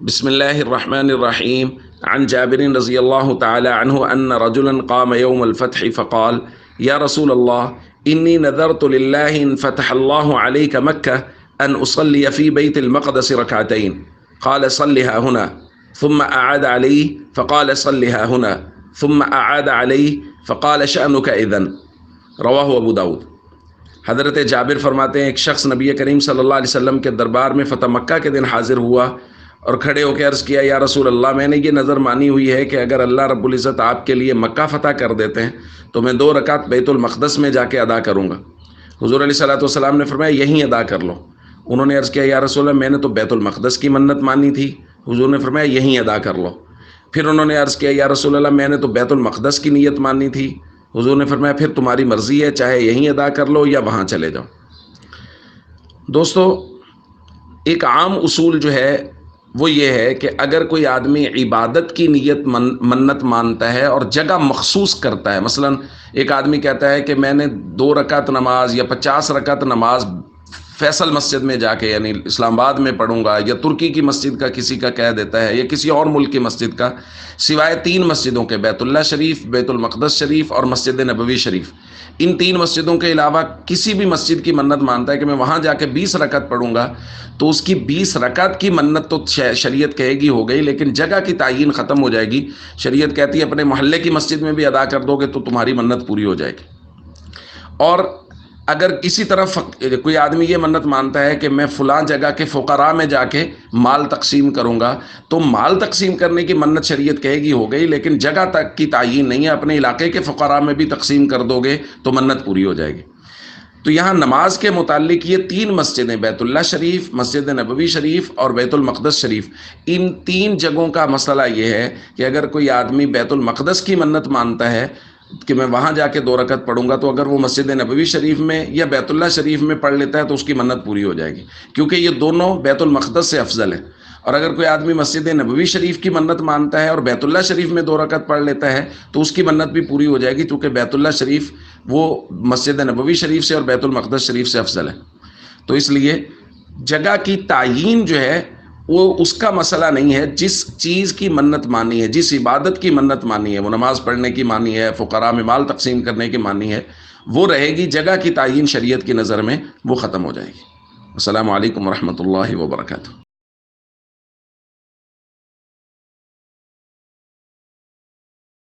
بسم الله الرحمن الرحيم. عن جابر رضي الله تعالى عنه أن رجلا قام يوم الفتح فقال: يا رسول الله، إني نذرت لله إن فتح الله عليك مكة أن أصلي في بيت المقدس ركعتين. قال: صلها هنا. ثم أعاد عليه فقال: صلها هنا. ثم أعاد عليه فقال: شأنك إذن. رواہ ابو داود۔ حضرت جابر فرماتے ہیں ایک شخص نبی کریم صلی اللہ علیہ وسلم کے دربار میں فتح مکہ کے دن حاضر ہوا اور کھڑے ہو کے عرض کیا: یا رسول اللہ، میں نے یہ نظر مانی ہوئی ہے کہ اگر اللہ رب العزت آپ کے لیے مکہ فتح کر دیتے ہیں تو میں 2 رکعت بیت المقدس میں جا کے ادا کروں گا۔ حضور علیہ الصلوۃ والسلام نے فرمایا: یہیں ادا کر لو۔ انہوں نے عرض کیا: یا رسول اللہ، میں نے تو بیت المقدس کی منت مانی تھی۔ حضور نے فرمایا: یہیں ادا کر لو۔ پھر انہوں نے عرض کیا: یا رسول اللہ، میں نے تو بیت المقدس کی نیت مانی تھی۔ حضور نے فرمایا: پھر تمہاری مرضی ہے، چاہے یہیں ادا کر لو یا وہاں چلے جاؤ۔ دوستو، ایک عام اصول جو ہے وہ یہ ہے کہ اگر کوئی آدمی عبادت کی نیت منت مانتا ہے اور جگہ مخصوص کرتا ہے، مثلا ایک آدمی کہتا ہے کہ میں نے 2 رکعت نماز یا 50 رکعت نماز فیصل مسجد میں جا کے یعنی اسلام آباد میں پڑھوں گا، یا ترکی کی مسجد کا کسی کا کہہ دیتا ہے، یا کسی اور ملک کی مسجد کا، سوائے 3 مسجدوں کے، بیت اللہ شریف، بیت المقدس شریف اور مسجد نبوی شریف، ان 3 مسجدوں کے علاوہ کسی بھی مسجد کی منت مانتا ہے کہ میں وہاں جا کے 20 رکعت پڑھوں گا، تو اس کی 20 رکعت کی منت تو شریعت کہے گی ہو گئی، لیکن جگہ کی تعیین ختم ہو جائے گی۔ شریعت کہتی ہے اپنے محلے کی مسجد میں بھی ادا کر دو گے تو تمہاری منت پوری ہو جائے گی۔ اور اگر کسی طرف کوئی آدمی یہ منت مانتا ہے کہ میں فلاں جگہ کے فقراء میں جا کے مال تقسیم کروں گا، تو مال تقسیم کرنے کی منت شریعت کہے گی ہو گئی، لیکن جگہ تک کی تعیین نہیں ہے۔ اپنے علاقے کے فقراء میں بھی تقسیم کر دو گے تو منت پوری ہو جائے گی۔ تو یہاں نماز کے متعلق یہ 3 مسجدیں، بیت اللہ شریف، مسجد نبوی شریف اور بیت المقدس شریف، ان 3 جگہوں کا مسئلہ یہ ہے کہ اگر کوئی آدمی بیت المقدس کی منت مانتا ہے کہ میں وہاں جا کے 2 رکعت پڑھوں گا، تو اگر وہ مسجد نبوی شریف میں یا بیت اللہ شریف میں پڑھ لیتا ہے تو اس کی منت پوری ہو جائے گی، کیونکہ یہ دونوں بیت المقدس سے افضل ہیں۔ اور اگر کوئی آدمی مسجد نبوی شریف کی منت مانتا ہے اور بیت اللہ شریف میں 2 رکعت پڑھ لیتا ہے تو اس کی منت بھی پوری ہو جائے گی، کیونکہ بیت اللہ شریف وہ مسجد نبوی شریف سے اور بیت المقدس شریف سے افضل ہے۔ تو اس لیے جگہ کی تعیین جو ہے وہ اس کا مسئلہ نہیں ہے۔ جس چیز کی منت مانی ہے، جس عبادت کی منت مانی ہے، وہ نماز پڑھنے کی مانی ہے، فقراء میں مال تقسیم کرنے کی مانی ہے، وہ رہے گی۔ جگہ کی تعیین شریعت کی نظر میں وہ ختم ہو جائے گی۔ السلام علیکم ورحمۃ اللہ وبرکاتہ۔